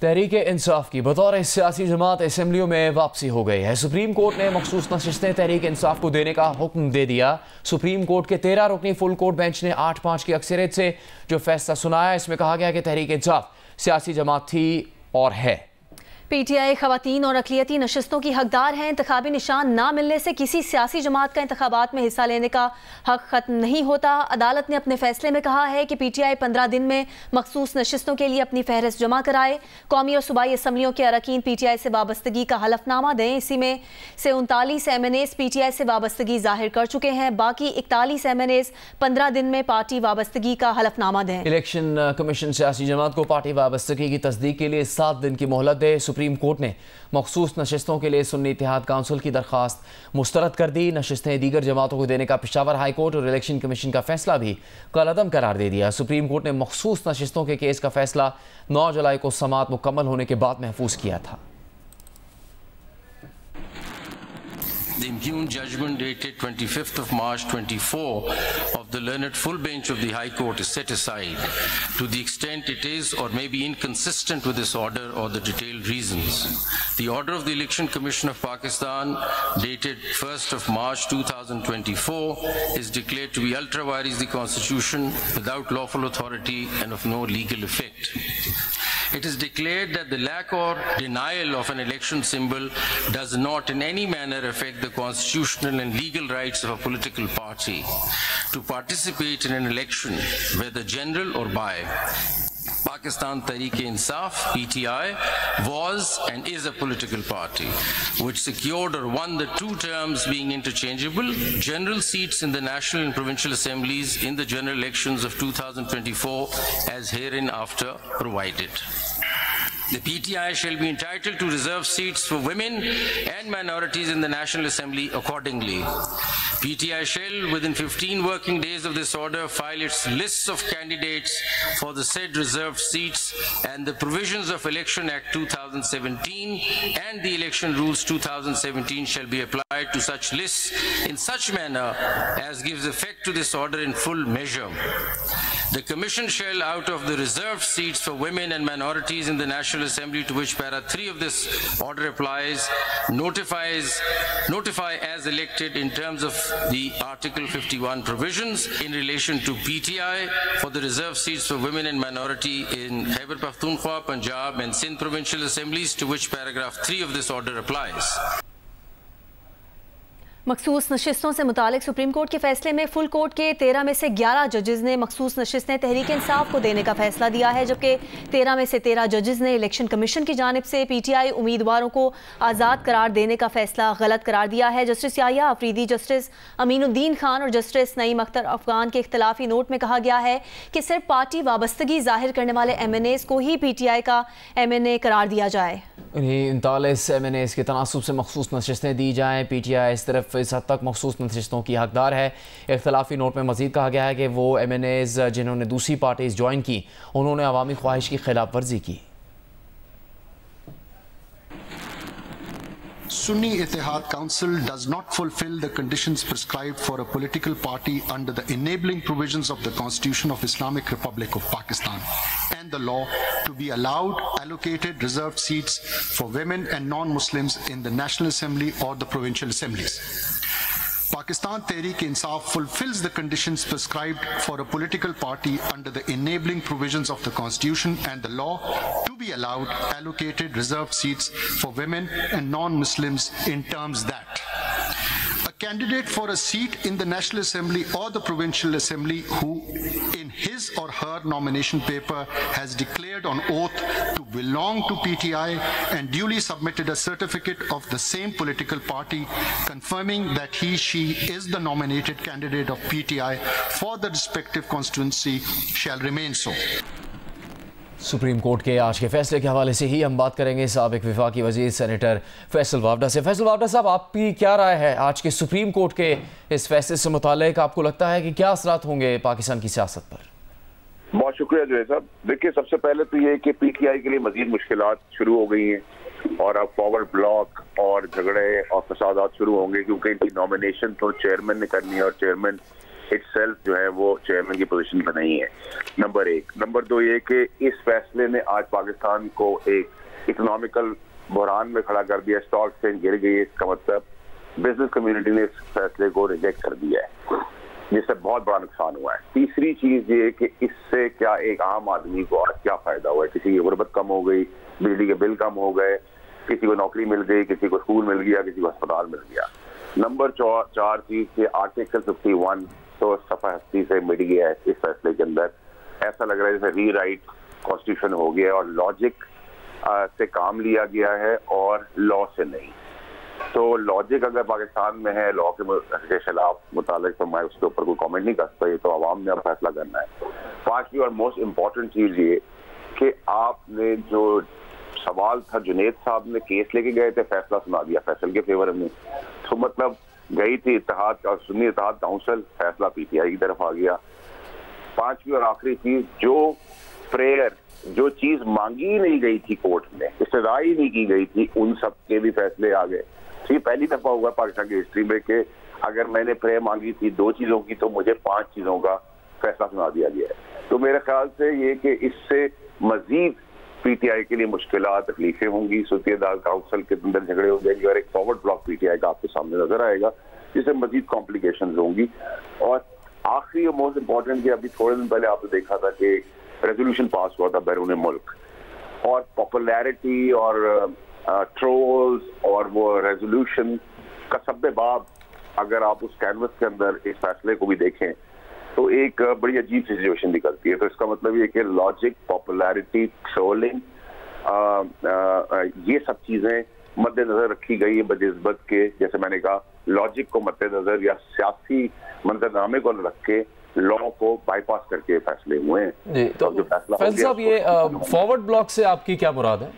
तहरीक इंसाफ की बतौर सियासी जमात असम्बलियों में वापसी हो गई है। सुप्रीम कोर्ट ने मखसूस नशिस्तें तहरीक इंसाफ को देने का हुक्म दे दिया। सुप्रीम कोर्ट के 13 रुकनी फुल कोर्ट बेंच ने 8-5 की अक्सरियत से जो फैसला सुनाया, इसमें कहा गया कि तहरीक इंसाफ सियासी जमात थी और है। पीटीआई खवातीन और अक़लियती नशिस्तों की हकदार है। इंतखाबी निशान ना मिलने से किसी सियासी जमात का इंतखाबात में हिस्सा लेने का हक खत्म नहीं होता। अदालत ने अपने फैसले में कहा है कि पीटीआई 15 दिन में मखसूस नशिस्तों के लिए अपनी फहरिस्त जमा कराए। कौमी और सूबाई असम्बलियों के अरकान पीटीआई से वाबस्तगी का हलफनामा दें। इसी में से 39 MNAs पीटीआई से वाबस्तगी जाहिर कर चुके हैं। बाकी 41 MNAs 15 दिन में पार्टी वाबस्तगी का हलफनामा दें। इलेक्शन कमीशन सियासी जमात को पार्टी वाबस्तगी की तस्दीक के लिए 7 दिन की मोहलत दे। सुप्रीम कोर्ट ने मखसूस नशिस्तों के लिए सुन्नी इत्तेहाद काउंसिल की दरख्वास्त मुस्तरद कर दी। नशिस्तें दीगर जमातों को देने का पेशावर हाई कोर्ट और इलेक्शन कमीशन का फैसला भी कलअदम करार दे दिया। सुप्रीम कोर्ट ने मखसूस नशिस्तों के केस का फैसला 9 जुलाई को समाअत मुकम्मल होने के बाद महफूज किया था। The impugned judgment dated 25th of March 24 of the learned full bench of the High Court is set aside to the extent it is or may be inconsistent with this order or the detailed reasons. The order of the Election Commission of Pakistan dated 1st of March 2024 is declared to be ultra vires the Constitution without lawful authority and of no legal effect. It is declared that the lack or denial of an election symbol does not in any manner affect the constitutional and legal rights of a political party to participate in an election, whether general or by. Pakistan Tehreek-e-Insaf (PTI) was and is a political party which secured or won the 2 terms being interchangeable general seats in the national and provincial assemblies in the general elections of 2024 as hereinafter provided. The PTI shall be entitled to reserve seats for women and minorities in the National Assembly accordingly. PTI shall, within 15 working days of this order, file its lists of candidates for the said reserved seats, and the provisions of Election Act 2017 and the Election Rules 2017 shall be applied to such lists in such manner as gives effect to this order in full measure. The Commission shall, out of the reserved seats for women and minorities in the National Assembly to which para 3 of this order applies, notify as elected in terms of the Article 51 provisions in relation to PTI for the reserved seats for women and minority in Khyber Pakhtunkhwa, Punjab and Sindh provincial assemblies to which paragraph 3 of this order applies. मखसूस नशिस्तों से मुतालिक supreme court के फैसले में full court के 13 में से 11 जजेस ने मखसूस नशिस्तें तहरीक इंसाफ को देने का फैसला दिया है, जबकि 13 में से 13 जजेस ने इलेक्शन कमीशन की जानिब से पीटीआई उम्मीदवारों को आज़ाद करार देने का फैसला गलत करार दिया है। जस्टिस याह्या अफरीदी, जस्टिस अमीनुद्दीन खान और जस्टिस नईम अख्तर अफगान के इख्तलाफी नोट में कहा गया है कि सिर्फ पार्टी वाबस्तगी जाहिर करने वाले MNAs को ही पीटीआई का MNA करार दिया जाए। इन्हीं 39 MNAs के तनासुब से मखसूस नशिस्तें दी जाएँ। पीटीआई इस तरफ इस हद तक मखसूस नशिस्तों की हकदार है। इख्तलाफी नोट में मजीद कहा गया है कि वो MNAs जिन्होंने दूसरी पार्टीज ज्वाइन की, उन्होंने अवामी ख्वाहिश की खिलाफ वर्जी की। Sunni Ittehad Council does not fulfill the conditions prescribed for a political party under the enabling provisions of the Constitution of Islamic Republic of Pakistan and the law to be allowed allocated reserved seats for women and non-Muslims in the National Assembly or the provincial assemblies. Pakistan Tehreek-e-Insaf fulfills the conditions prescribed for a political party under the enabling provisions of the Constitution and the law to be allowed allocated reserved seats for women and non-Muslims in terms that a candidate for a seat in the National Assembly or the Provincial Assembly who in his or her nomination paper has declared on oath to belong to PTI and duly submitted a certificate of the same political party confirming that she is the nominated candidate of PTI for the respective constituency shall remain so. Supreme court के आज के फैसले के हवाले से ही हम बात करेंगे साबिक वफाकी वजीर सेनेटर फैसल वावडा से। फैसल वावडा साहब, आपकी क्या राय है आज के सुप्रीम कोर्ट के इस फैसले से मुताल्लिक? आपको लगता है कि क्या असरात होंगे पाकिस्तान की सियासत पर? बहुत शुक्रिया जुनैद साहब। देखिए, सबसे पहले तो ये कि पीटीआई के लिए मजीद मुश्किलात शुरू हो गई हैं और अब फॉरवर्ड ब्लॉक और झगड़े और फसादात शुरू होंगे, क्योंकि इनकी नॉमिनेशन तो चेयरमैन ने करनी है और चेयरमैन इटसेल्फ जो है वो चेयरमैन की पोजीशन पर नहीं है, नंबर 1। नंबर 2 ये कि इस फैसले ने आज पाकिस्तान को एक इकोनॉमिकल बहरान में खड़ा कर दिया, स्टॉक एक्सचेंज गिर गई है। इसका मतलब बिजनेस कम्युनिटी ने इस फैसले को रिजेक्ट कर दिया है, जिससे बहुत बड़ा नुकसान हुआ है। तीसरी चीज ये कि इससे क्या एक आम आदमी को आज क्या फायदा हुआ है? किसी की गुर्बत कम हो गई, बिजली के बिल कम हो गए, किसी को नौकरी मिल गई, किसी को स्कूल मिल गया, किसी को अस्पताल मिल गया। नंबर 4 चीज के आर्टिकल 51 तो सफा हस्ती से मिट गया है इस फैसले के अंदर। ऐसा लग रहा है जैसे रीराइट कॉन्स्टिट्यूशन हो गया और लॉजिक से काम लिया गया है और लॉ से नहीं। तो लॉजिक अगर पाकिस्तान में है लॉ के खिलाफ मुतालिक, तो मैं उसके ऊपर कोई कमेंट नहीं कर सकता, ये तो आवाम ने अब फैसला करना है। 5वीं और मोस्ट इम्पॉर्टेंट चीज ये कि आपने जो सवाल था, जुनेद साहब ने केस लेके गए थे, फैसला सुना दिया फैसल के फेवर में। तो मतलब गई थी इत्तेहाद और सुन्नी इत्तेहाद काउंसिल, फैसला पीटीआई की तरफ आ गया। 5वीं और आखिरी चीज, जो प्रेयर, जो चीज मांगी ही नहीं गई थी कोर्ट में, इस्तदा ही नहीं की गई थी, उन सब के भी फैसले आ गए। ये पहली दफा हुआ पाकिस्तान की हिस्ट्री में कि अगर मैंने प्रेयर मांगी थी 2 चीजों की तो मुझे 5 चीजों का फैसला सुना दिया गया है। तो मेरे ख्याल से ये कि इससे मजीद पीटीआई के लिए मुश्किलात, तकलीफें होंगी, सूती अदालत काउंसिल के अंदर झगड़े हो जाएंगे और एक फॉरवर्ड ब्लॉक पीटीआई का आपके सामने नजर आएगा, जिससे मजीद कॉम्प्लिकेशंस होंगी। और आखिरी और मोस्ट इम्पोर्टेंट कि अभी थोड़े दिन पहले आपने देखा था कि रेजोल्यूशन पास हुआ था बैरून मुल्क, और पॉपुलैरिटी और ट्रोल्स और वो रेजोल्यूशन का सब्बे-बाब अगर आप उस कैनवस के अंदर इस फैसले को भी देखें तो एक बड़ी अजीब सी सिचुएशन निकलती है। तो इसका मतलब ये कि लॉजिक, पॉपुलैरिटी, ट्रोलिंग, ये सब चीजें मद्देनजर रखी गई है बनिस्बत के, जैसे मैंने कहा, लॉजिक को मद्देनजर या सियासी मंजरनामे को रख के लॉ को बाईपास करके फैसले हुए हैं। तो जो फैसला फैसल साहब, ये फॉरवर्ड ब्लॉक से आपकी क्या मुराद है?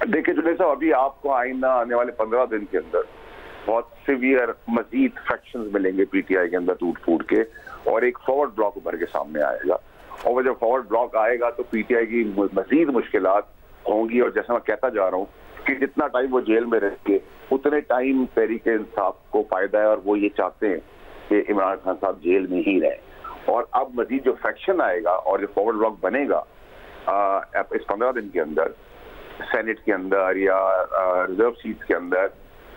देखिए जुनेद साहब, अभी आपको आइंदा आने वाले 15 दिन के अंदर बहुत सीवियर मजीद फ्रैक्शंस मिलेंगे पीटीआई के अंदर टूट फूट के, और एक फॉरवर्ड ब्लॉक उभर के सामने आएगा। और वो जब फॉरवर्ड ब्लॉक आएगा तो पीटीआई की मजीद मुश्किलात होंगी। और जैसा मैं कहता जा रहा हूँ कि जितना टाइम वो जेल में रह के उतने टाइम तहरीक इंसाफ को फायदा है, और वो ये चाहते हैं कि इमरान खान साहब जेल में ही रहें। और अब मजीद जो फ्रैक्शन आएगा और जो फॉरवर्ड ब्लॉक बनेगा इस 15 दिन के अंदर सेनेट के अंदर या रिजर्व सीट के अंदर,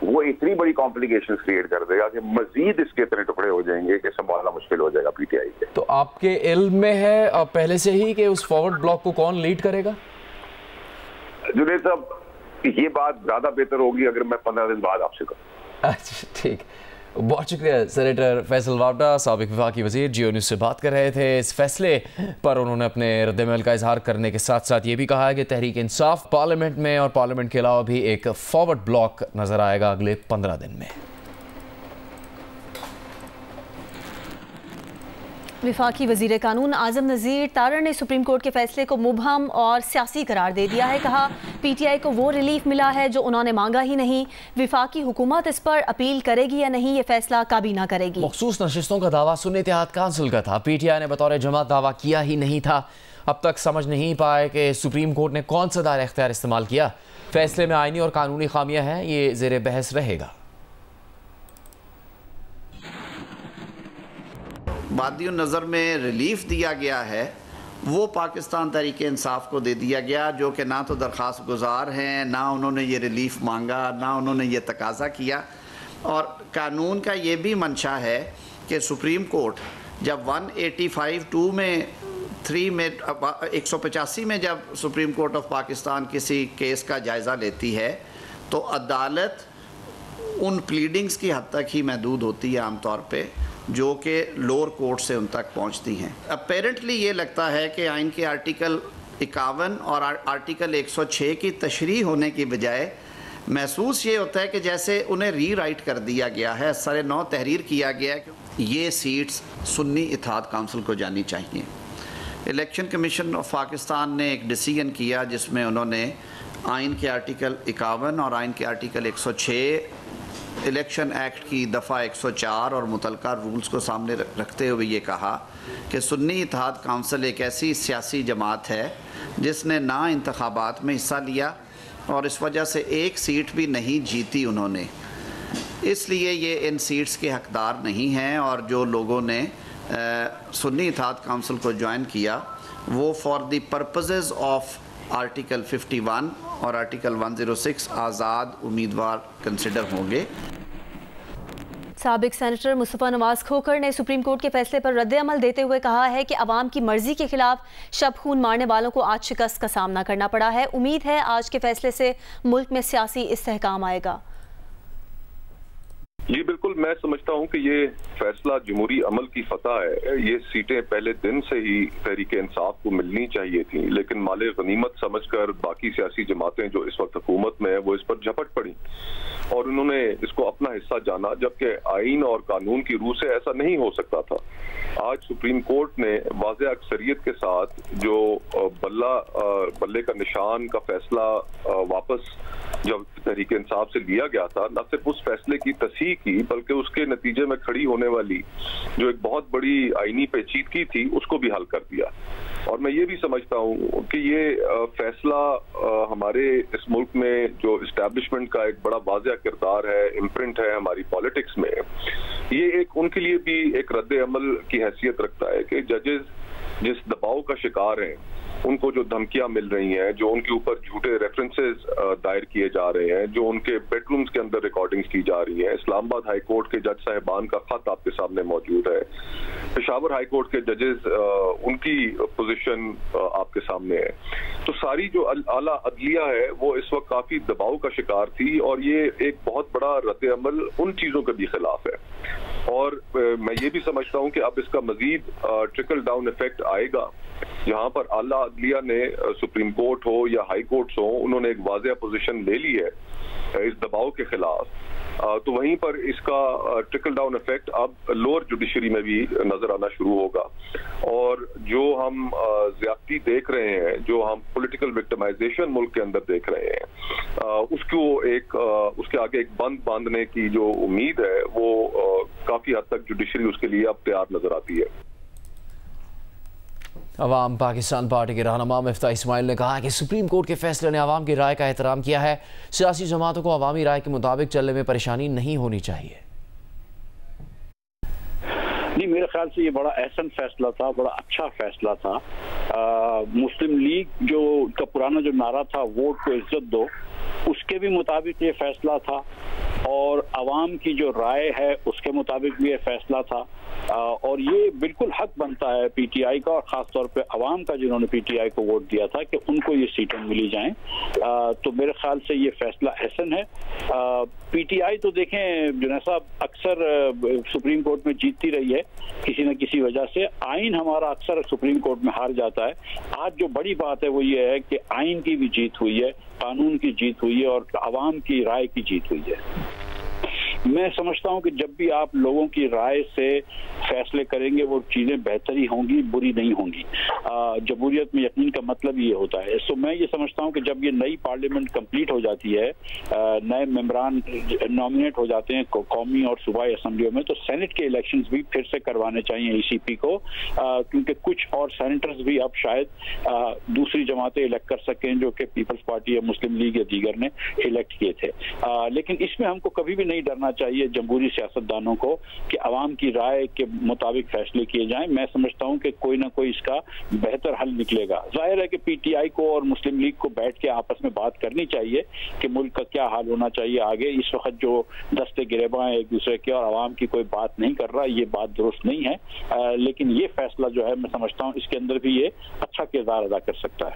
वो इतनी बड़ी कॉम्प्लिकेशन क्रिएट कर देगा कि मजीद इसके इतने टुकड़े हो जाएंगे कि संभालना मुश्किल हो जाएगा पीटीआई के। तो आपके इल्म में है पहले से ही कि उस फॉरवर्ड ब्लॉक को कौन लीड करेगा? जुनेद साहब, ये बात ज्यादा बेहतर होगी अगर मैं 15 दिन बाद आपसे कहूँ। अच्छा ठीक, बहुत शुक्रिया। सेनेटर फैसल वावडा साबिक वफाकी वज़ीर जियो न्यूज़ से बात कर रहे थे। इस फैसले पर उन्होंने अपने रद्द-ए-अमल का इजहार करने के साथ साथ ये भी कहा है कि तहरीक इंसाफ पार्लियामेंट में और पार्लियामेंट के अलावा भी एक फॉरवर्ड ब्लॉक नजर आएगा अगले 15 दिन में। वफाकी वज़ीर कानून आज़म नज़ीर तारड़ ने सुप्रीम कोर्ट के फैसले को मुबहम और सियासी करार दे दिया है। कहा पीटीआई को वो रिलीफ मिला है जो उन्होंने मांगा ही नहीं। वफाकी हुकूमत इस पर अपील करेगी या नहीं, ये फैसला काबीना करेगी। मखसूस नशिस्तों का दावा सुन्नी इत्तेहाद काउंसिल का था। पीटीआई ने बतौर जमात दावा किया ही नहीं था। अब तक समझ नहीं पाए कि सुप्रीम कोर्ट ने कौन सा दायरा इख्तियार इस्तेमाल किया। फैसले में आईनी और कानूनी खामियां हैं, ये ज़ेर बहस रहेगा। बादियों नज़र में रिलीफ दिया गया है वो पाकिस्तान तहरीक इंसाफ को दे दिया गया, जो कि ना तो दरख्वास्त गुजार हैं, ना उन्होंने ये रिलीफ मांगा, ना उन्होंने ये तकाजा किया। और कानून का ये भी मंशा है कि सुप्रीम कोर्ट जब 185(2) में 3 में 185 में जब सुप्रीम कोर्ट ऑफ पाकिस्तान किसी केस का जायज़ा लेती है तो अदालत उन प्लीडिंग्स की हद तक ही महदूद होती है आमतौर पे, जो कि लोअर कोर्ट से उन तक पहुंचती हैं। अपेरेंटली ये लगता है कि आइन के आर्टिकल 51 और आर्टिकल 106 की तशरीह होने की बजाय महसूस ये होता है कि जैसे उन्हें रीराइट कर दिया गया है, सरे नौ तहरीर किया गया है कि ये सीट्स सुन्नी इत्तेहाद काउंसिल को जानी चाहिए। इलेक्शन कमीशन ऑफ पाकिस्तान ने एक डिसीजन किया जिसमें उन्होंने आइन के आर्टिकल 51 और आइन के आर्टिकल 106, इलेक्शन एक्ट की दफ़ा 104 और मुतलका रूल्स को सामने रखते हुए ये कहा कि सुन्नी इत्तेहाद काउंसिल एक ऐसी सियासी जमात है जिसने ना इंतखाबात में हिस्सा लिया और इस वजह से एक सीट भी नहीं जीती उन्होंने। इसलिए ये इन सीट्स के हकदार नहीं हैं। और जो लोगों ने सुन्नी इत्तेहाद काउंसिल को ज्वाइन किया वो for the purposes of article 51 और आर्टिकल 106 आज़ाद उम्मीदवार कंसिडर होंगे। साबिक सेनेटर मुस्तफ़ा नवाज खोखर ने सुप्रीम कोर्ट के फैसले पर रद्द-ए-अमल देते हुए कहा है कि अवाम की मर्जी के खिलाफ शब खून मारने वालों को आज शिकस्त का सामना करना पड़ा है। उम्मीद है आज के फैसले से मुल्क में सियासी इस्तेहकाम आएगा। जी बिल्कुल, मैं समझता हूं कि ये फैसला जमहूरी अमल की फतह है। ये सीटें पहले दिन से ही तहरीक इंसाफ को मिलनी चाहिए थी, लेकिन माले गनीमत समझकर बाकी सियासी जमातें जो इस वक्त हुकूमत में है वो इस पर झपट पड़ी और उन्होंने इसको अपना हिस्सा जाना, जबकि आईन और कानून की रूह से ऐसा नहीं हो सकता था। आज सुप्रीम कोर्ट ने वाज़ेह अक्सरियत के साथ जो बल्ले का निशान का फैसला वापस जब तहरीक इंसाफ से लिया गया था, न सिर्फ उस फैसले की तस्हीह की बल्कि उसके नतीजे में खड़ी होने वाली जो एक बहुत बड़ी आईनी पेचीदगी थी उसको भी हल कर दिया। और मैं ये भी समझता हूँ कि ये फैसला हमारे इस मुल्क में जो इस्टेब्लिशमेंट का एक बड़ा वाज़ेह किरदार है, इम्प्रिंट है हमारी पॉलिटिक्स में, ये एक उनके लिए भी एक रद्द अमल की हैसियत रखता है कि जजेस जिस दबाव का शिकार हैं, उनको जो धमकियां मिल रही हैं, जो उनके ऊपर झूठे रेफरेंसेस दायर किए जा रहे हैं, जो उनके बेडरूम्स के अंदर रिकॉर्डिंग्स की जा रही हैं, इस्लामाबाद हाई कोर्ट के जज साहिबान का खत आपके सामने मौजूद है, पेशावर हाई कोर्ट के जजेस उनकी पोजीशन आपके सामने है। तो सारी जो आला अदलिया है वो इस वक्त काफी दबाव का शिकार थी और ये एक बहुत बड़ा रद्द अमल उन चीजों के भी खिलाफ है। और मैं ये भी समझता हूँ कि अब इसका मजीद ट्रिकल डाउन इफेक्ट आएगा, जहां पर आला अदलिया ने सुप्रीम कोर्ट हो या हाई कोर्ट हो, उन्होंने एक वाज़ेह पोजीशन ले ली है इस दबाव के खिलाफ, तो वहीं पर इसका ट्रिकल डाउन इफेक्ट अब लोअर जुडिशरी में भी नजर आना शुरू होगा। और जो हम ज्यादती देख रहे हैं, जो हम पॉलिटिकल विक्टिमाइजेशन मुल्क के अंदर देख रहे हैं, उसके आगे एक बंद बांधने की जो उम्मीद है वो काफी हद तक जुडिशरी उसके लिए अब तैयार नजर आती है। अवाम पाकिस्तान पार्टी के रहनुमा मिफ्ताह इस्माइल ने कहा कि सुप्रीम कोर्ट के फैसले ने अवाम की राय का एहतराम किया है। सियासी जमातों को अवामी राय के मुताबिक चलने में परेशानी नहीं होनी चाहिए। नहीं, मेरे ख्याल से ये बड़ा अहसन फैसला था, बड़ा अच्छा फैसला था। मुस्लिम लीग जो का पुराना जो नारा था वोट को इज्जत दो, उसके भी मुताबिक ये फैसला था और अवाम की जो राय है उसके मुताबिक भी ये फैसला था। और ये बिल्कुल हक बनता है पीटीआई का और ख़ास तौर पे अवाम का जिन्होंने पीटीआई को वोट दिया था कि उनको ये सीटें मिली जाएं। तो मेरे ख्याल से ये फैसला अहसन है। पीटीआई तो देखें जुनैद साहब अक्सर सुप्रीम कोर्ट में जीतती रही है किसी न किसी वजह से। आइन हमारा अक्सर सुप्रीम कोर्ट में हार जाता है। आज जो बड़ी बात है वो ये है कि आइन की भी जीत हुई है, कानून की जीत हुई है और अवाम की राय की जीत हुई है। मैं समझता हूं कि जब भी आप लोगों की राय से फैसले करेंगे वो चीजें बेहतरी होंगी, बुरी नहीं होंगी। जमहूरियत में यकीन का मतलब ये होता है। तो मैं ये समझता हूं कि जब ये नई पार्लियामेंट कंप्लीट हो जाती है, नए मेंबरान नॉमिनेट हो जाते हैं कौमी और सूबाई असम्बलियों में, तो सेनेट के इलेक्शंस भी फिर से करवाने चाहिए ईसीपी को, क्योंकि कुछ और सेनेटर्स भी अब शायद दूसरी जमातें इलेक्ट कर सकें जो कि पीपल्स पार्टी या मुस्लिम लीग या दीगर ने इलेक्ट किए थे। लेकिन इसमें हमको कभी भी नहीं डरना चाहिए जमहूरी सियासतदानों को कि अवाम की राय के मुताबिक फैसले किए जाएं। मैं समझता हूं कि कोई ना कोई इसका बेहतर हल निकलेगा। जाहिर है कि पीटीआई को और मुस्लिम लीग को बैठ के आपस में बात करनी चाहिए कि मुल्क का क्या हाल होना चाहिए आगे। इस वक्त जो दस्ते गिरेबा हैं एक दूसरे के और अवाम की कोई बात नहीं कर रहा, ये बात दुरुस्त नहीं है। लेकिन ये फैसला जो है मैं समझता हूँ इसके अंदर भी ये अच्छा किरदार अदा कर सकता है।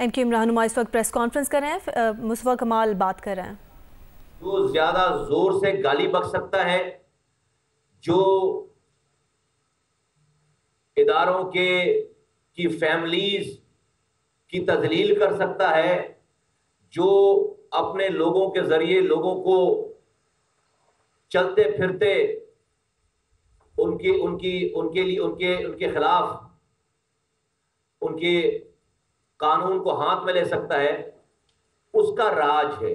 एमक्यूएम रहनुमा इस वक्त प्रेस कॉन्फ्रेंस कर रहे हैं। मुस्तफा कमाल बात कर रहे हैं। जो ज्यादा जोर से गाली बक सकता है, जो इदारों की फैमिलीज की तजलील कर सकता है, जो अपने लोगों के जरिए लोगों को चलते फिरते उनके खिलाफ उनके कानून को हाथ में ले सकता है, उसका राज है,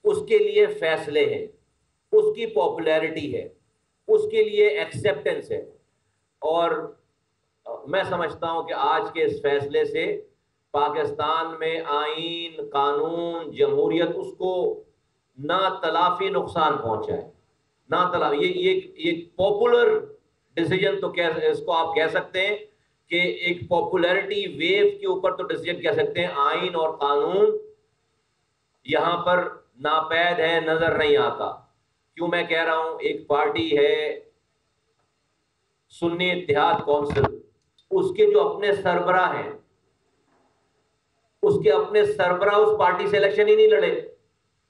उसके लिए फैसले हैं, उसकी पॉपुलैरिटी है, उसके लिए एक्सेप्टेंस है। और मैं समझता हूं कि आज के इस फैसले से पाकिस्तान में आईन, कानून, जमहूरियत उसको ना तलाफी नुकसान पहुंचाए, ना तलाफी। ये पॉपुलर डिसीजन तो कह, इसको आप कह सकते हैं कि एक पॉपुलैरिटी वेव के ऊपर तो डिसीजन कह सकते हैं। आइन और कानून यहां पर नापैद है, नजर नहीं आता। क्यों मैं कह रहा हूं? एक पार्टी है सुन्नी इत्तेहाद काउंसिल, उसके जो अपने सरबरा हैं, उसके अपने सरबरा उस पार्टी से इलेक्शन ही नहीं लड़े,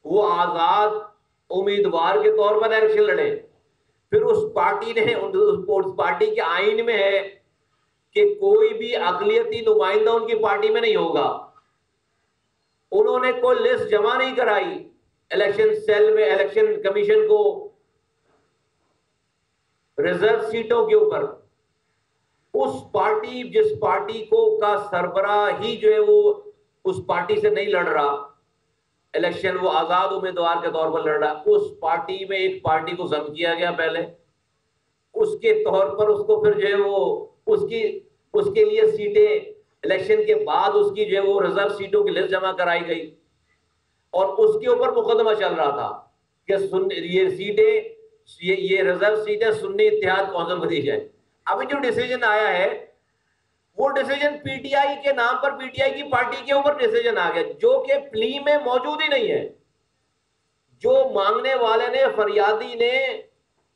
वो आजाद उम्मीदवार के तौर पर इलेक्शन लड़े। फिर उस पार्टी ने, उस पार्टी के आइन में है कि कोई भी अक़लियती नुमाइंदा उनकी पार्टी में नहीं होगा। उन्होंने कोई लिस्ट जमा नहीं कराई इलेक्शन सेल में, इलेक्शन कमीशन को, रिजर्व सीटों के ऊपर। उस पार्टी, जिस पार्टी को का सरबराह ही जो है वो उस पार्टी से नहीं लड़ रहा इलेक्शन, वो आजाद उम्मीदवार के तौर पर लड़ रहा, उस पार्टी में एक पार्टी को जम किया गया पहले, उसके तौर पर उसको फिर जो है वो उसके लिए सीटें इलेक्शन के बाद उसकी जो है वो रिजर्व सीटों की लिस्ट जमा कराई गई, और उसके ऊपर मुकदमा चल रहा था कि ये सीटें, ये रिजर्व सीटें सुन्नी इत्तेहाद काउंसिल को दी जाए। अभी जो डिसीजन आया है वो डिसीजन पीटीआई के नाम पर, पीटीआई की पार्टी के ऊपर डिसीजन आ गया, जो कि प्ली में मौजूद ही नहीं है। जो मांगने वाले ने, फरियादी ने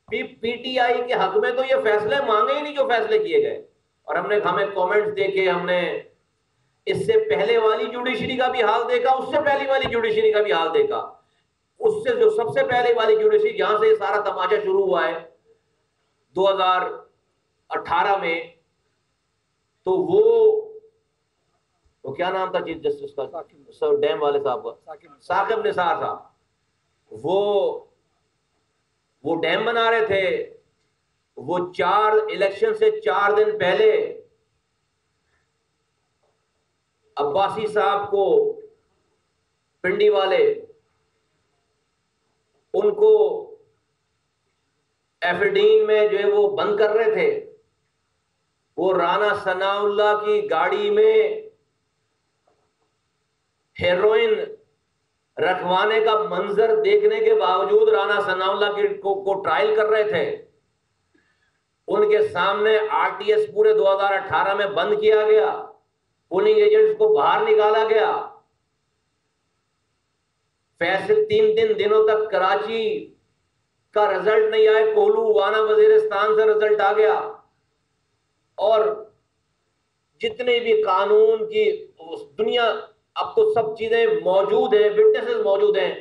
पीटीआई के हक में तो ये फैसले मांगे ही नहीं जो फैसले किए गए। और हमें कमेंट्स देखे, हमने इससे पहले वाली जुडिशरी का भी हाल देखा, उससे पहले वाली जुडिशरी का भी हाल देखा। उससे जो सबसे पहले वाली जुडिशरी जहां से ये सारा तमाशा शुरू हुआ है 2018 में, तो वो क्या नाम था चीफ जस्टिस का, सर डैम वाले साहब का, साकिब निसार साहब, वो डैम बना रहे थे। वो इलेक्शन से 4 दिन पहले अब्बासी साहब को, पिंडी वाले, उनको एफडीन में जो है वो बंद कर रहे थे। वो राना सनाउल्लाह की गाड़ी में हेरोइन रखवाने का मंजर देखने के बावजूद राना सनाउल्लाह को ट्रायल कर रहे थे। उनके सामने आरटीएस पूरे 2018 में बंद किया गया, पोलिंग एजेंट्स को बाहर निकाला गया। फैसले 3 दिनों तक कराची का रिजल्ट नहीं आया, कोलू वाना वजीरिस्तान से रिजल्ट आ गया। और जितने भी कानून की दुनिया, अब तो सब चीजें मौजूद हैं, विटनेसेस मौजूद हैं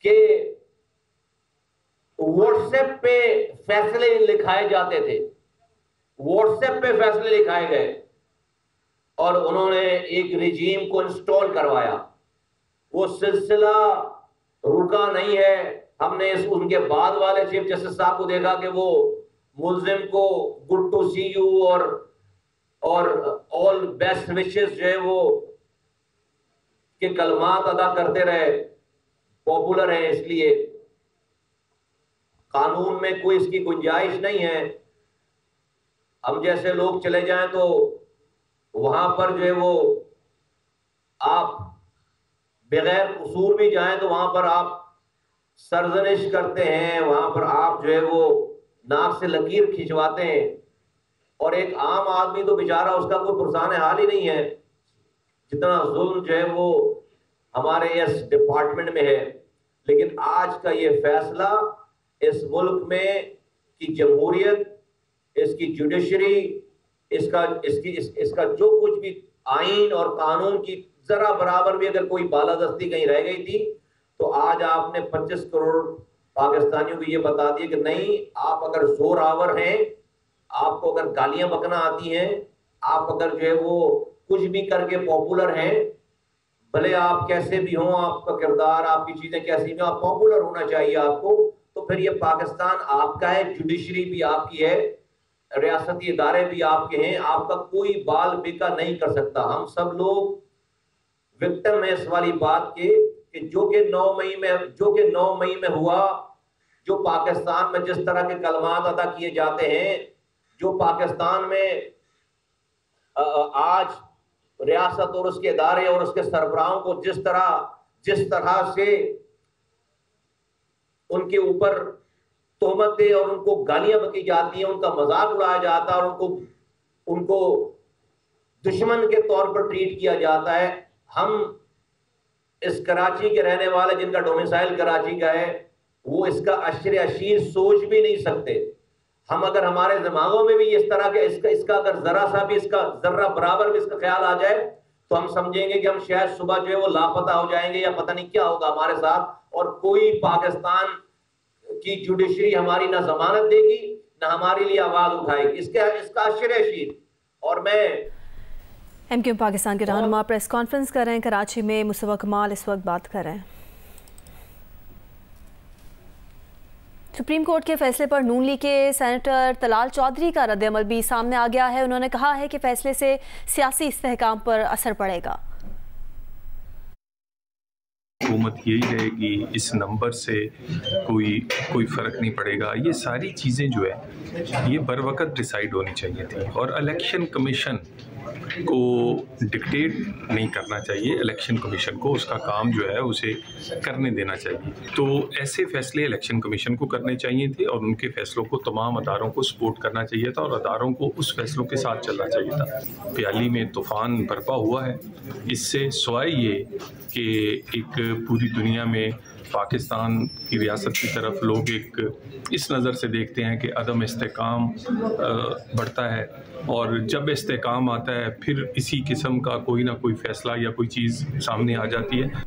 कि व्हाट्सएप पे फैसले लिखाए जाते थे, व्हाट्सएप पे फैसले लिखाए गए, और उन्होंने एक रिजीम को इंस्टॉल करवाया। वो सिलसिला रुका नहीं है। हमने उनके बाद वाले चीफ जस्टिस साहब को देखा कि वो मुल्जिम को गुड टू सी यू और ऑल बेस्ट विशेस जो है वो के कलमात अदा करते रहे। पॉपुलर है इसलिए कानून में कोई इसकी गुंजाइश नहीं है। हम जैसे लोग चले जाएं तो वहां पर जो है वो आप बगैर कसूर भी जाएं तो वहां पर आप सरजनिश करते हैं, वहां पर आप जो है वो नाक से लकीर खिंचवाते हैं। और एक आम आदमी तो बेचारा, उसका कोई पुरसान हाल ही नहीं है जितना जुल्म जो है वो हमारे इस डिपार्टमेंट में है। लेकिन आज का ये फैसला इस मुल्क में की जमहूरियत, इसकी जुडिशरी, इसका जो कुछ भी आइन और कानून की जरा बराबर भी अगर कोई बालादस्ती कहीं रह गई थी तो आज आपने 25 करोड़ पाकिस्तानियों को ये बता दिया कि नहीं, आप अगर जोर आवर हैं, आपको अगर गालियां बकना आती हैं, आप अगर जो है वो कुछ भी करके पॉपुलर हैं, भले आप कैसे भी हों, आपका किरदार, आपकी चीजें कैसी भी, आप पॉपुलर होना चाहिए आपको। तो फिर ये पाकिस्तान आपका है, जुडिशरी भी आपकी है, रियासती इदारे भी आपके हैं, आपका कोई बाल बेका नहीं कर सकता। हम सब लोग विक्टिम है इस वाली बात के कि जो कि 9 मई में हुआ, जो पाकिस्तान में जिस तरह के कलमात अदा किए जाते हैं, जो पाकिस्तान में आज रियासत और उसके इदारे और उसके सरबराहों को जिस तरह से उनके ऊपर तोहमतें और उनको गालियां बकी जाती हैं, उनका मजाक उड़ाया जाता है और उनको दुश्मन के तौर पर ट्रीट किया जाता है। हम इस कराची के रहने वाले जिनका डोमिसाइल कराची का है, वो इसका अशर अशीर सोच भी नहीं सकते। हम अगर हमारे दिमागों में भी इस तरह के इसका अगर जरा सा भी इसका जर्रा बराबर भी इसका ख्याल आ जाए तो हम समझेंगे कि हम शायद सुबह जो है वो लापता हो जाएंगे या पता नहीं क्या होगा हमारे साथ, और कोई पाकिस्तान की जुडिशरी हमारी ना जमानत देगी ना हमारे लिए आवाज उठाएगी। इसका अशर अशीर। और मैं एमक्यू पाकिस्तान के रहनुमा प्रेस कॉन्फ्रेंस कर रहे हैं कराची में। मुस्तफा कमाल इस वक्त बात कर रहे हैं। सुप्रीम कोर्ट के फैसले पर नून लीग के सेनेटर तलाल चौधरी का रद्द-ए-अमल भी सामने आ गया है। उन्होंने कहा है कि फैसले से सियासी इस्तेहकाम पर असर पड़ेगा। हुकूमत यही रहेगी, इस नंबर से कोई फ़र्क नहीं पड़ेगा। ये सारी चीज़ें जो है ये बर वक्त डिसाइड होनी चाहिए थी और इलेक्शन कमीशन को डिक्टेट नहीं करना चाहिए। इलेक्शन कमीशन को उसका काम जो है उसे करने देना चाहिए। तो ऐसे फैसले इलेक्शन कमीशन को करने चाहिए थे और उनके फैसलों को तमाम अदारों को सपोर्ट करना चाहिए था और अदारों को उस फैसलों के साथ चलना चाहिए था। प्याली में तूफ़ान बरपा हुआ है। इससे सिवाय ये कि एक पूरी दुनिया में पाकिस्तान की रियासत की तरफ लोग एक इस नज़र से देखते हैं कि अदम इस्तेकाम बढ़ता है और जब इस्तेकाम आता है फिर इसी किस्म का कोई ना कोई फ़ैसला या कोई चीज़ सामने आ जाती है।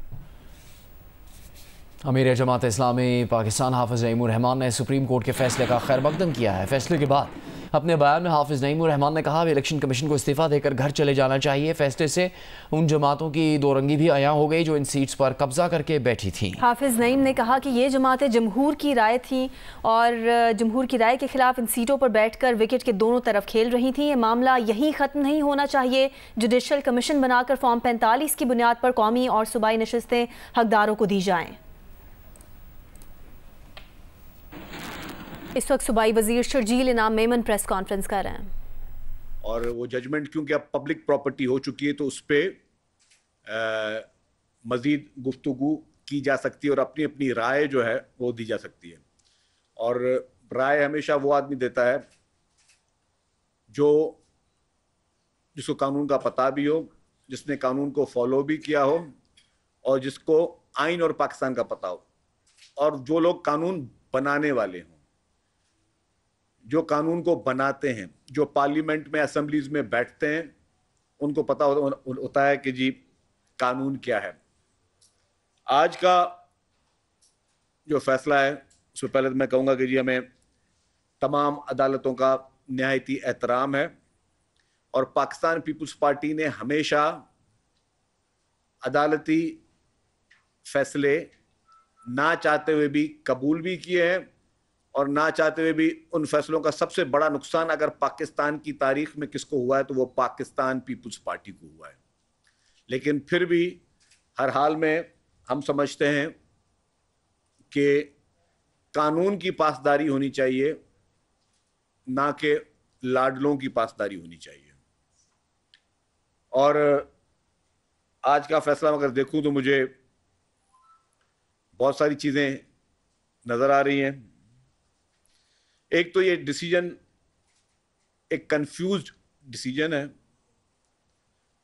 अमीर जमात इस्लामी पाकिस्तान हाफिज़ नईमुर रहमान ने सुप्रीम कोर्ट के फैसले का खैर मकदम किया है। फैसले के बाद अपने बयान में हाफिज़ नईमुर रहमान ने कहा इलेक्शन कमीशन को इस्तीफ़ा देकर घर चले जाना चाहिए। फैसले से उन जमातों की दो रंगी भी आया हो गई जो इन सीट्स पर कब्जा करके बैठी थीं। हाफिज़ नईम ने कहा कि ये जमातें जमहूर की राय थीं और जमहूर की राय के खिलाफ इन सीटों पर बैठकर विकेट के दोनों तरफ खेल रही थीं। ये मामला यहीं ख़त्म नहीं होना चाहिए। जुडिशल कमीशन बनाकर फॉर्म 45 की बुनियाद पर कौमी और सूबाई नशिस्तें हकदारों को दी जाएँ। इस वक्त सूबाई वजीर शर्जील इनाम मेमन प्रेस कॉन्फ्रेंस कर रहे हैं। और वो जजमेंट क्योंकि अब पब्लिक प्रॉपर्टी हो चुकी है तो उस पर मज़ीद गुफ्तगू की जा सकती है और अपनी अपनी राय जो है वो दी जा सकती है। और राय हमेशा वो आदमी देता है जिसको कानून का पता भी हो, जिसने कानून को फॉलो भी किया हो और जिसको आइन और पाकिस्तान का पता हो, और जो लोग कानून बनाने वाले हों, जो कानून को बनाते हैं, जो पार्लियामेंट में असेंबलीज में बैठते हैं, उनको पता होता है कि जी कानून क्या है। आज का जो फैसला है उससे पहले तो मैं कहूँगा कि जी हमें तमाम अदालतों का नहायती एहतराम है और पाकिस्तान पीपल्स पार्टी ने हमेशा अदालती फैसले ना चाहते हुए भी कबूल भी किए हैं और ना चाहते हुए भी उन फैसलों का सबसे बड़ा नुकसान अगर पाकिस्तान की तारीख में किसको हुआ है तो वो पाकिस्तान पीपल्स पार्टी को हुआ है। लेकिन फिर भी हर हाल में हम समझते हैं कि कानून की पासदारी होनी चाहिए, ना कि लाडलों की पासदारी होनी चाहिए। और आज का फैसला अगर देखूं तो मुझे बहुत सारी चीज़ें नज़र आ रही हैं। एक तो ये डिसीजन एक कंफ्यूज्ड डिसीजन है,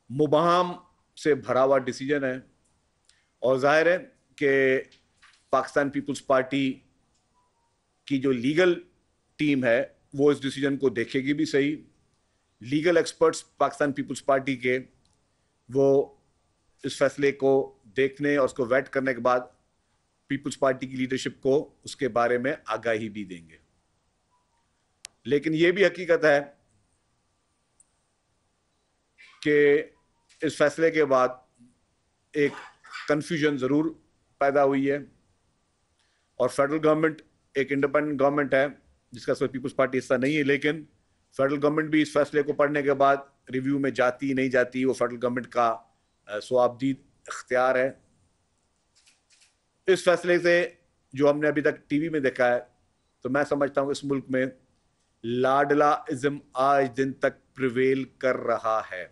मुबहम से भरा हुआ डिसीजन है और जाहिर है कि पाकिस्तान पीपल्स पार्टी की जो लीगल टीम है वो इस डिसीजन को देखेगी भी सही। लीगल एक्सपर्ट्स पाकिस्तान पीपल्स पार्टी के वो इस फैसले को देखने और उसको वेट करने के बाद पीपल्स पार्टी की लीडरशिप को उसके बारे में आगाही भी देंगे। लेकिन ये भी हकीकत है कि इस फैसले के बाद एक कंफ्यूजन ज़रूर पैदा हुई है और फेडरल गवर्नमेंट एक इंडिपेंडेंट गवर्नमेंट है जिसका सब पीपल्स पार्टी हिस्सा नहीं है, लेकिन फेडरल गवर्नमेंट भी इस फैसले को पढ़ने के बाद रिव्यू में जाती नहीं जाती वो फेडरल गवर्नमेंट का स्वाबदीद इख्तियार है। इस फैसले से जो हमने अभी तक टीवी में देखा है तो मैं समझता हूँ इस मुल्क में लाडला इज़्म आज दिन तक प्रिवेल कर रहा है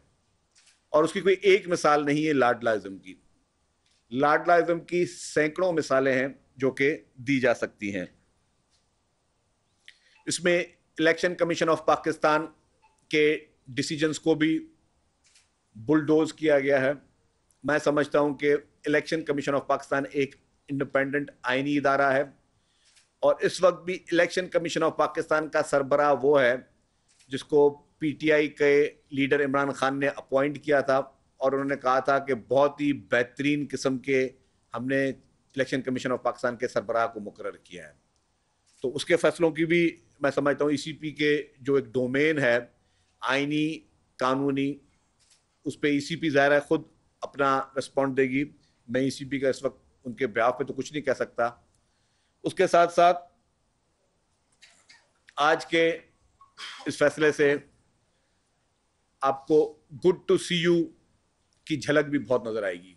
और उसकी कोई एक मिसाल नहीं है लाडला इज़्म की। लाडला इज़्म की सैकड़ों मिसालें हैं जो कि दी जा सकती हैं। इसमें इलेक्शन कमीशन ऑफ पाकिस्तान के डिसीजंस को भी बुलडोज किया गया है। मैं समझता हूं कि इलेक्शन कमीशन ऑफ पाकिस्तान एक इंडिपेंडेंट आईनी इदारा है और इस वक्त भी इलेक्शन कमीशन ऑफ पाकिस्तान का सरबराह वो है जिसको पीटीआई के लीडर इमरान खान ने अपॉइंट किया था और उन्होंने कहा था कि बहुत ही बेहतरीन किस्म के हमने इलेक्शन कमीशन ऑफ पाकिस्तान के सरबराह को मुकर्रर किया है। तो उसके फैसलों की भी मैं समझता हूँ ईसीपी के जो एक डोमेन है आईनी कानूनी, उस पर ईसीपी ज़ाहिर है खुद अपना रिस्पॉन्ड देगी। मैं ईसीपी का इस वक्त उनके ब्याह पे तो कुछ नहीं कह सकता। उसके साथ साथ आज के इस फैसले से आपको गुड टू सी यू की झलक भी बहुत नजर आएगी।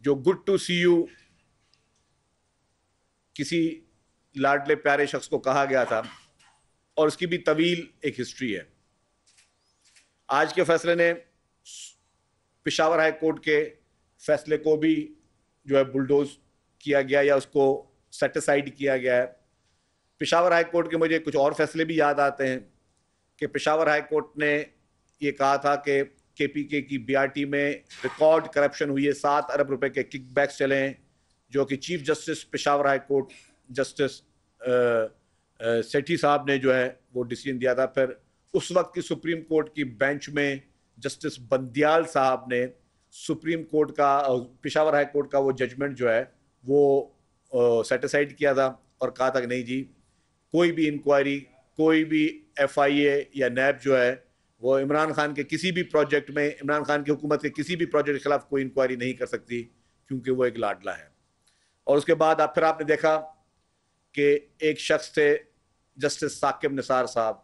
जो गुड टू सी यू किसी लाडले प्यारे शख्स को कहा गया था और उसकी भी तवील एक हिस्ट्री है। आज के फैसले ने पेशावर हाई कोर्ट के फैसले को भी जो है बुलडोज किया गया या उसको सेटिसाइड किया गया है। पेशावर हाई कोर्ट के मुझे कुछ और फैसले भी याद आते हैं कि पेशावर हाई कोर्ट ने ये कहा था कि केपीके की बीआरटी में रिकॉर्ड करप्शन हुई है, 7 अरब रुपए के किकबैक्स चले हैं, जो कि chief justice Peshawar high court justice Sethi साहब ने जो है वो डिसीजन दिया था। फिर उस वक्त की सुप्रीम कोर्ट की बेंच में जस्टिस बंदियाल साहब ने सुप्रीम कोर्ट का पेशावर हाई कोर्ट का वो जजमेंट जो है वो सेटिसाइड किया था और कहा था कि नहीं जी, कोई भी इंक्वायरी, कोई भी एफआईए या नैब जो है वो इमरान खान के किसी भी प्रोजेक्ट में, इमरान खान की हुकूमत के किसी भी प्रोजेक्ट के खिलाफ कोई इंक्वायरी नहीं कर सकती क्योंकि वो एक लाडला है। और उसके बाद फिर आपने देखा कि एक शख्स थे जस्टिस साकिब निसार साहब,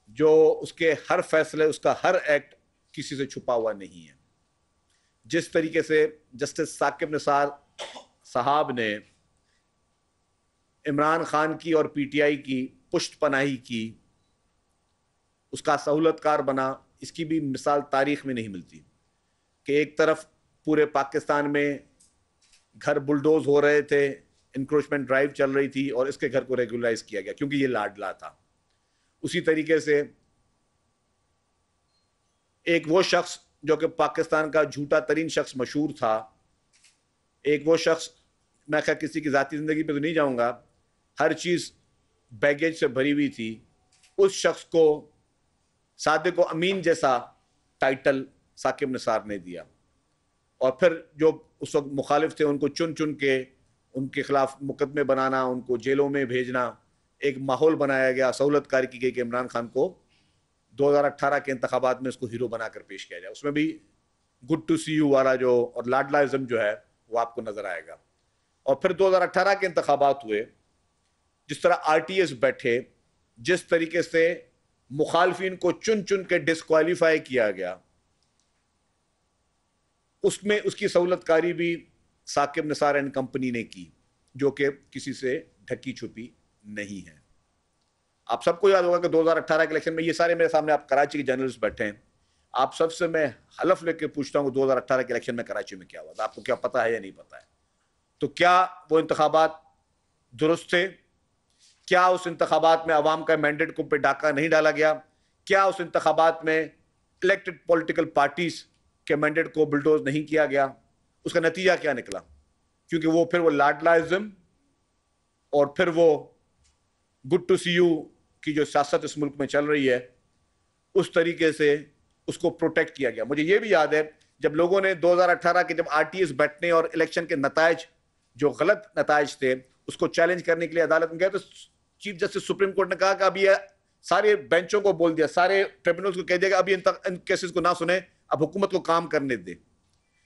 जो उसके हर फैसले, उसका हर एक्ट किसी से छुपा हुआ नहीं है। जिस तरीके से जस्टिस साकिब निसार साहब ने इमरान खान की और पीटीआई की पुष्ट पनाही की, उसका सहूलतकार बना, इसकी भी मिसाल तारीख में नहीं मिलती कि एक तरफ पूरे पाकिस्तान में घर बुलडोज हो रहे थे, इंक्रोचमेंट ड्राइव चल रही थी और इसके घर को रेगुलराइज किया गया क्योंकि ये लाडला था। उसी तरीके से एक वो शख्स जो कि पाकिस्तान का झूठा तरीन शख्स मशहूर था, एक वो शख्स, मैं क्या किसी की ज़ाती ज़िंदगी पे तो नहीं जाऊंगा, हर चीज़ बैगेज से भरी हुई थी, उस शख्स को सादिक व अमीन जैसा टाइटल साकिब निसार ने दिया। और फिर जो उस वक्त मुखालिफ थे उनको चुन चुन के उनके खिलाफ मुकदमे बनाना, उनको जेलों में भेजना, एक माहौल बनाया गया, सहूलतकारी की गई कि इमरान खान को 2018 के इंतखाबात में उसको हीरो बनाकर पेश किया जाए। उसमें भी गुड टू सी यू वाला जो और लाडलाइज्म जो है वो आपको नजर आएगा। और फिर 2018 के इंतखाबात हुए, जिस तरह आरटीएस बैठे, जिस तरीके से मुखालफिन को चुन चुन के डिस्क्वालीफाई किया गया, उसमें उसकी सहूलतकारी भी साकिब निसार एंड कंपनी ने की, जो कि किसी से ढकी छुपी नहीं है। आप सबको याद होगा कि 2018 के इलेक्शन में, ये सारे मेरे सामने आप कराची के जर्नलिस्ट बैठे हैं, आप सबसे मैं हलफ लेके पूछता हूं 2018 के इलेक्शन में कराची में क्या हुआ था, आपको क्या पता है या नहीं पता है? तो क्या वो इंतखाबात दुरुस्त थे? क्या उस इंतखाबात में अवाम का मैंडेट को पे डाका नहीं डाला गया? क्या उस इंतखाबात में इलेक्टेड पॉलिटिकल पार्टीज के मैंडेट को बुलडोज नहीं किया गया? उसका नतीजा क्या निकला? क्योंकि वो फिर वो लाडलाइज्म और फिर वो गुड टू सी यू की जो सियासत इस मुल्क में चल रही है, उस तरीके से उसको प्रोटेक्ट किया गया। मुझे ये भी याद है जब लोगों ने 2018 के जब आरटीएस बैठने और इलेक्शन के नतायज जो गलत नतायज थे उसको चैलेंज करने के लिए अदालत में गए, तो चीफ जस्टिस सुप्रीम कोर्ट ने कहा कि अब ये सारे बेंचों को बोल दिया, सारे ट्रिब्यूनल्स को कह दिया कि अब इन केसेस को ना सुने, अब हुकूमत को काम करने दे।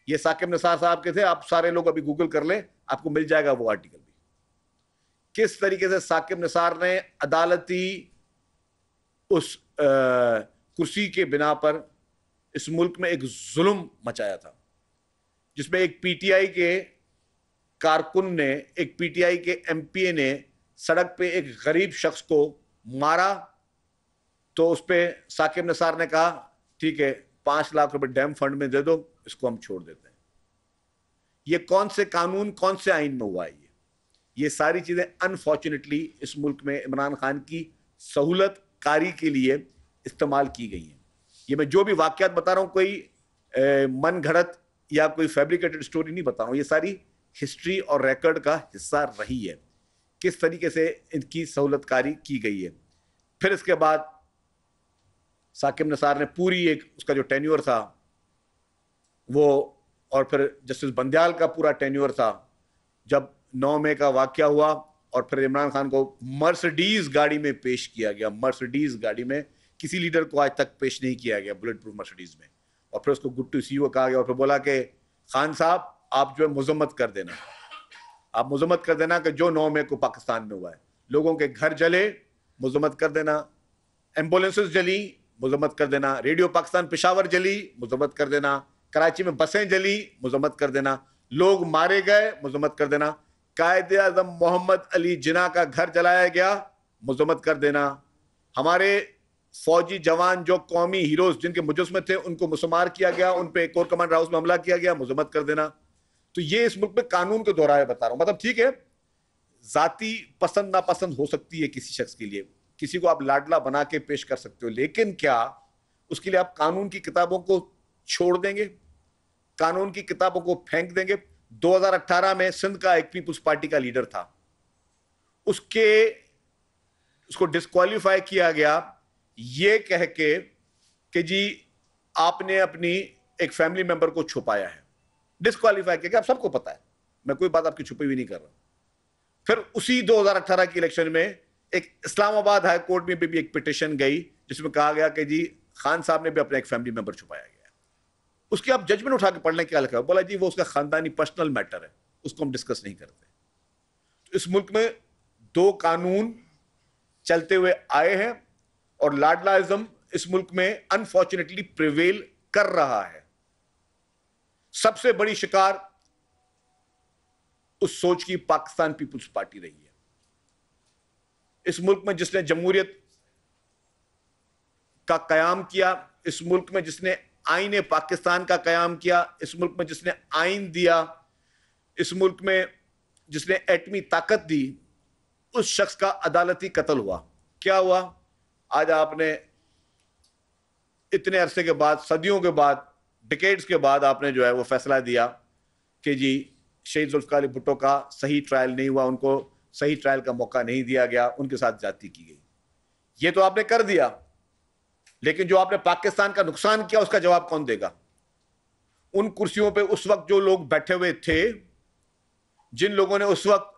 ये साकिब निसार साहब के थे, आप सारे लोग अभी गूगल कर लें, आपको मिल जाएगा वो आर्टिकल भी। किस तरीके से साकिब निसार ने अदालती उस कुर्सी के बिना पर इस मुल्क में एक जुल्म मचाया था, जिसमें एक पीटीआई के कारकुन ने, एक पीटीआई के एमपीए ने सड़क पे एक गरीब शख्स को मारा, तो उस पर साकिब निसार ने कहा ठीक है 5 लाख रुपए डैम फंड में दे दो, इसको हम छोड़ देते हैं। ये कौन से कानून, कौन से आइन में हुआ है? ये सारी चीजें अनफॉर्चुनेटली इस मुल्क में इमरान खान की सहूलत कारी के लिए इस्तेमाल की गई हैं। ये मैं जो भी वाकयात बता रहा हूं कोई मन घड़त या कोई फैब्रिकेटेड स्टोरी नहीं बता रहा हूं, ये सारी हिस्ट्री और रिकॉर्ड का हिस्सा रही है किस तरीके से इनकी सहूलतकारी की गई है। फिर इसके बाद साकिब निसार ने पूरी एक उसका जो टेन्योर था वो, और फिर जस्टिस बंदयाल का पूरा टेन्योर था, जब 9 मई का वाकया हुआ और फिर इमरान खान को मर्सिडीज गाड़ी में पेश किया गया। मर्सिडीज गाड़ी में किसी लीडर को आज तक पेश नहीं किया गया, बुलेट प्रूफ मर्सिडीज में। और फिर उसको गुड टू सी यू कहा गया और फिर बोला कि खान साहब आप जो है मजम्मत कर देना, आप मजम्मत कर देना कि जो 9 मई को पाकिस्तान में हुआ है, लोगों के घर जले, मजम्मत कर देना, एम्बुलेंसेस जली, मजम्मत कर देना, रेडियो पाकिस्तान पेशावर जली, मजम्मत कर देना, कराची में बसें जली, मजम्मत कर देना, लोग मारे गए, मजम्मत कर देना, कायदे आज़म मोहम्मद अली जिन्ना का घर जलाया गया, मजम्मत कर देना, हमारे फौजी जवान जो कौमी हीरोज जिनके मुजस्मे थे उनको मुसमार किया गया, उन पे कोर कमांडर हाउस में हमला किया गया, मजम्मत कर देना। तो ये इस मुल्क में कानून के दोहराए बता रहा हूं। मतलब ठीक है, जाती पसंद नापसंद हो सकती है किसी शख्स के लिए, किसी को आप लाडला बना के पेश कर सकते हो, लेकिन क्या उसके लिए आप कानून की किताबों को छोड़ देंगे, कानून की किताबों को फेंक देंगे? 2018 में सिंध का एक पीपुल्स पार्टी का लीडर था, उसको डिस्क्वालीफाई किया गया ये कह के कि जी आपने अपनी एक फैमिली मेंबर को छुपाया है, डिस्क्वालीफाई किया। आप सबको पता है, मैं कोई बात आपकी छुपी हुई नहीं कर रहा। फिर उसी 2018 की इलेक्शन में एक इस्लामाबाद हाई कोर्ट में भी एक पिटीशन गई जिसमें कहा गया कि जी खान साहब ने भी अपना एक फैमिली मेंबर छुपाया गया। उसकी आप जजमेंट उठा के पढ़ने क्या लिखा है? बोला जी वो उसका खानदानी पर्सनल मैटर है, उसको हम डिस्कस नहीं करते। तो इस मुल्क में 2 कानून चलते हुए आए हैं और लाडलाइज्म इस मुल्क में अनफॉर्चुनेटली प्रिवेल कर रहा है। सबसे बड़ी शिकार उस सोच की पाकिस्तान पीपुल्स पार्टी रही है। इस मुल्क में जिसने जमहूरियत का कयाम किया, इस मुल्क में जिसने आईने पाकिस्तान का कयाम किया, इस मुल्क में जिसने आइन दिया, इस मुल्क में जिसने एटमी ताकत दी, उस शख्स का अदालती कत्ल हुआ। क्या हुआ? आज आपने इतने अरसे के बाद, सदियों के बाद, डिकेड्स के बाद आपने जो है वो फैसला दिया कि जी शहीद जुल्फ़िकार अली भुट्टो का सही ट्रायल नहीं हुआ, उनको सही ट्रायल का मौका नहीं दिया गया, उनके साथ ज्यादती की गई। ये तो आपने कर दिया, लेकिन जो आपने पाकिस्तान का नुकसान किया उसका जवाब कौन देगा? उन कुर्सियों पे उस वक्त जो लोग बैठे हुए थे, जिन लोगों ने उस वक्त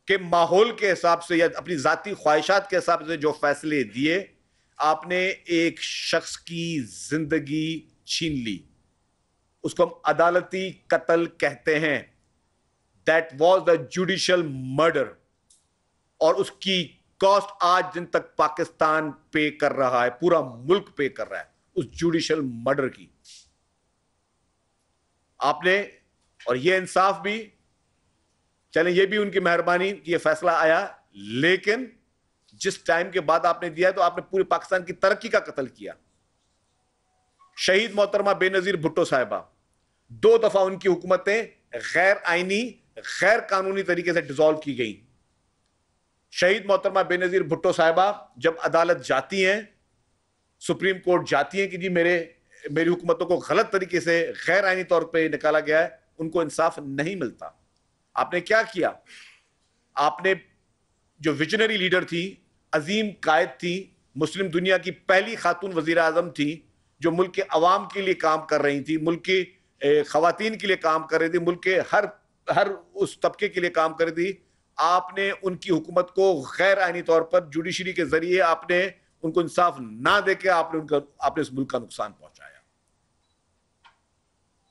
के माहौल के हिसाब से या अपनी जाती ख्वाहिशात के हिसाब से जो फैसले दिए, आपने एक शख्स की जिंदगी छीन ली। उसको हम अदालती कत्ल कहते हैं। That was the judicial murder, और उसकी कॉस्ट आज दिन तक पाकिस्तान पे कर रहा है, पूरा मुल्क पे कर रहा है उस जुडिशियल मर्डर की। आपने, और ये इंसाफ भी, चले ये भी उनकी मेहरबानी कि ये फैसला आया, लेकिन जिस टाइम के बाद आपने दिया तो आपने पूरे पाकिस्तान की तरक्की का कत्ल किया। शहीद मोहतरमा बेनजीर भुट्टो साहिबा, 2 दफा उनकी हुकूमतें गैर आईनी, गैर कानूनी तरीके से डिसॉल्व की गई। शहीद मोहतरमा बेनजीर भुट्टो साहिबा जब अदालत जाती हैं, सुप्रीम कोर्ट जाती हैं कि जी मेरी हुकूमतों को गलत तरीके से गैर आईनी तौर पे निकाला गया है, उनको इंसाफ नहीं मिलता। आपने क्या किया? आपने जो विजनरी लीडर थी, अजीम कायद थी, मुस्लिम दुनिया की पहली खातून वजीर आजम थी, जो मुल्क के अवाम के लिए काम कर रही थी, मुल्क की खवातीन के लिए काम कर रही थी, मुल्क के हर उस तबके के लिए काम कर रही थी, आपने उनकी हुकूमत को गैर आईनी तौर पर जुडिशरी के जरिए आपने उनको इंसाफ ना देके आपने इस मुल्क का नुकसान पहुंचाया।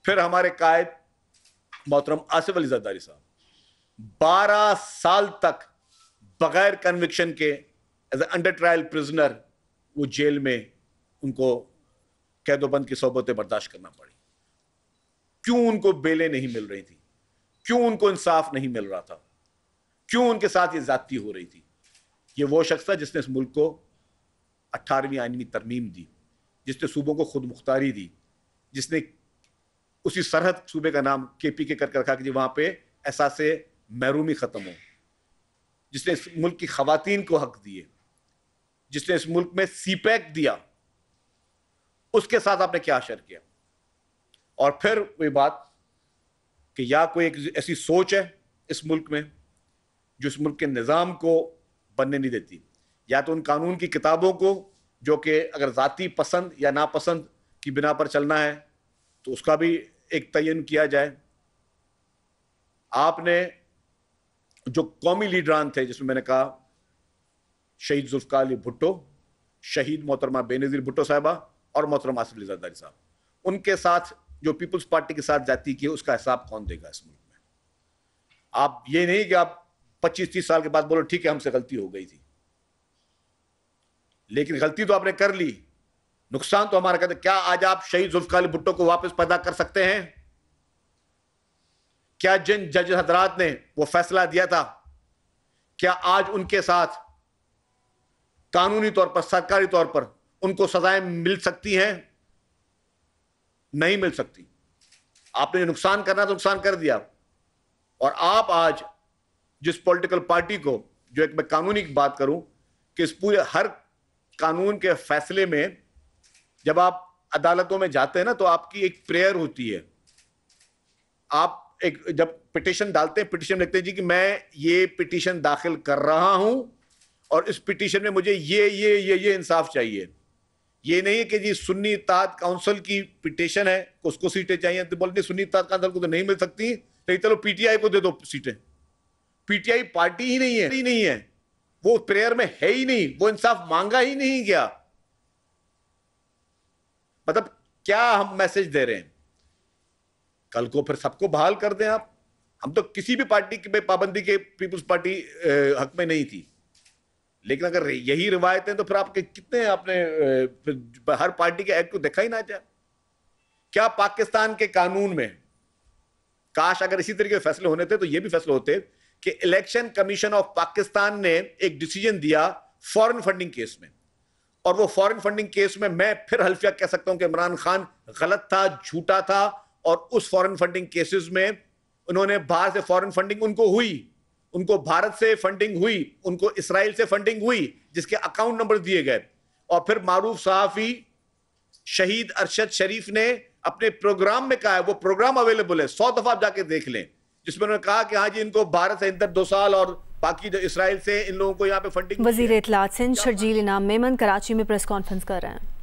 फिर हमारे कायद मोहतरम आसिफ अली जरदारी साहब 12 साल तक बगैर कन्विक्शन के as a under trial prisoner वो जेल में, उनको कैदोबंद की सोबतें बर्दाश्त करना पड़ी। क्यों उनको बेलें नहीं मिल रही थी? क्यों उनको इंसाफ नहीं मिल रहा था? क्यों उनके साथ ये ज्यादती हो रही थी? ये वो शख्स था जिसने इस मुल्क को 18वीं आईनी तरमीम दी, जिसने सूबों को खुद मुख्तारी दी, जिसने उसी सरहद सूबे का नाम KPK करके रखा कि वहां पे एहसासे महरूमी खत्म हो, जिसने इस मुल्क की खवातीन को हक दिए, जिसने इस मुल्क में CPEC दिया, उसके साथ आपने क्या असर किया? और फिर वही बात कि या कोई एक ऐसी सोच है इस मुल्क में जो इस मुल्क के निज़ाम को बनने नहीं देती, या तो उन कानून की किताबों को जो कि अगर ज़ाती पसंद या नापसंद की बिना पर चलना है तो उसका भी एक तयन किया जाए। आपने जो कौमी लीडरान थे, जिसमें मैंने कहा शहीद जुल्फ़िकार अली भुट्टो, शहीद मोहतरमा बेनज़ीर भुट्टो साहिबा और मोहतरमा आसिफ अली ज़रदारी साहब, उनके साथ जो पीपल्स पार्टी के साथ जाती की उसका हिसाब कौन देगा इस मुल्क में? आप ये नहीं कि आप 25-30 साल के बाद बोलो ठीक है हमसे गलती हो गई थी, लेकिन गलती तो आपने कर ली, नुकसान तो हमारा कहते। क्या आज आप शहीद जुल्फ़िकार अली भुट्टो को वापस पैदा कर सकते हैं? क्या जिन जज हजरात ने वो फैसला दिया था, क्या आज उनके साथ कानूनी तौर पर, सरकारी तौर पर उनको सजाएं मिल सकती हैं? नहीं मिल सकती। आपने नुकसान करना तो नुकसान कर दिया। और आप आज जिस पॉलिटिकल पार्टी को, जो एक मैं कानूनी की बात करूं कि इस पूरे हर कानून के फैसले में जब आप अदालतों में जाते हैं ना तो आपकी एक प्रेयर होती है। आप एक जब पिटीशन डालते हैं, पिटीशन लिखते हैं जी कि मैं ये पिटीशन दाखिल कर रहा हूं और इस पिटीशन में मुझे ये इंसाफ चाहिए। ये नहीं है कि जी सुन्नी इत्तेहाद काउंसिल की पिटीशन है, उसको सीटें चाहिए तो बोलते सुन्नी इत्तेहाद काउंसिल को तो नहीं मिल सकती, लेकिन चलो PTI को दे दो सीटें। PTI पार्टी ही नहीं है, वो प्रेयर में है ही नहीं, वो इंसाफ मांगा ही नहीं गया। मतलब क्या हम मैसेज दे रहे हैं? कल को फिर सबको बहाल कर दें आप। हम तो किसी भी पार्टी की पाबंदी के पीपल्स पार्टी हक में नहीं थी, लेकिन अगर यही रिवायतें तो फिर आपके कितने आपने हर पार्टी के एक्ट को देखा ही ना जाए। क्या पाकिस्तान के कानून में, काश अगर इसी तरीके के फैसले होने थे तो ये भी फैसले होते कि इलेक्शन कमीशन ऑफ पाकिस्तान ने एक डिसीजन दिया फॉरेन फंडिंग केस में, और वो फॉरेन फंडिंग केस में मैं फिर हल्फिया कह सकता हूं कि इमरान खान गलत था, झूठा था, और उस फॉरेन फंडिंग केसेस में उन्होंने बाहर से फॉरेन फंडिंग उनको हुई, उनको भारत से फंडिंग हुई, उनको इसराइल से फंडिंग हुई, जिसके अकाउंट नंबर दिए गए। और फिर मारूफ सहाफी शहीद अरशद शरीफ ने अपने प्रोग्राम में कहा है, वो प्रोग्राम अवेलेबल है, 100 दफा आप जाके देख लें, जिसमें उन्होंने कहा कि हाँ जी इनको भारत से इंतर 2 साल और बाकी जो इसराइल से इन लोगों को यहाँ पे फंडिंग। वजीर इत्तलात सिंध शर्जील इनाम मेमन कराची में प्रेस कॉन्फ्रेंस कर रहे हैं।